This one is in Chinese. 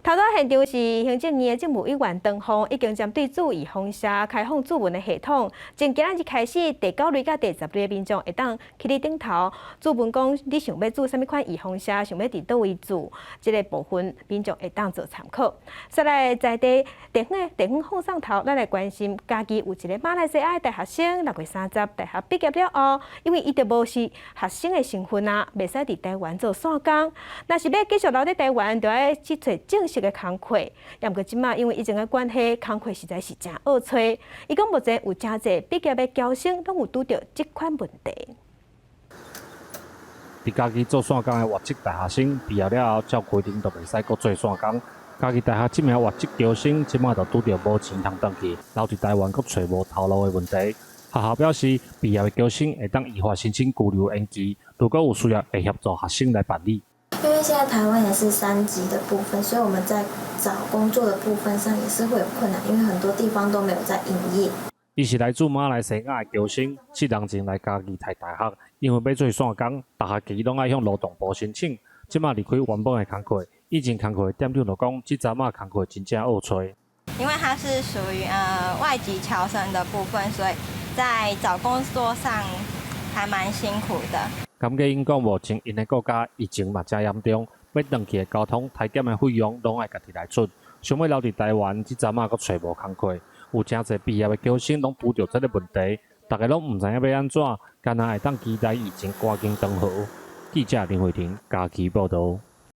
头仔现场是行政院的政务委员唐凤已经针对注意风社开放注文的系统，从今仔日开始，第9类甲第10类的民众会当去你顶头注文讲你想要注啥物款预风社，想要伫倒位注，这个部分民众会当做参考。再来在地地方放上头，咱来关心家己有一个马来西亚的大学生6月30大学毕业了后，因为伊就无是学生的身份啊，袂使伫台湾做线工。若是要继续留伫台湾，就要去找正式的工课。也毋过即马因为疫情的关系，工课实在是真好找。伊讲目前有真侪毕业的侨生拢有拄到即款问题。伫家己做线工的外籍大学生毕业了后，照规定就袂使搁做线工。家己大学即名外籍侨生即马就拄到无钱通转去，留伫台湾搁找无头路的问题。学校表示，毕业的侨生会当依法申请居留延期，如果有需要，会协助学生来办理。因为现在台湾也是3级的部分，所以我们在找工作的部分上也是会有困难，因为很多地方都没有在营业。伊是来自马来西亚的侨生，7年前来家己读大学，因为要做线工，大学期拢爱向劳动部申请。即马离开原本的工课，以前工课的店长就讲，即阵仔工课真正好找。因为它是属于外籍侨生的部分，所以在找工作上还蛮辛苦的。感觉因讲，目前因的国家疫情嘛真严重，要转去的交通、体检的费用拢爱家己来出。想要留伫台湾，即阵仔阁找无工课，有真侪毕业的侨生拢拄着这个问题，大家拢唔知影要安怎，干那会当期待疫情赶紧转好。记者林慧婷，家己报道。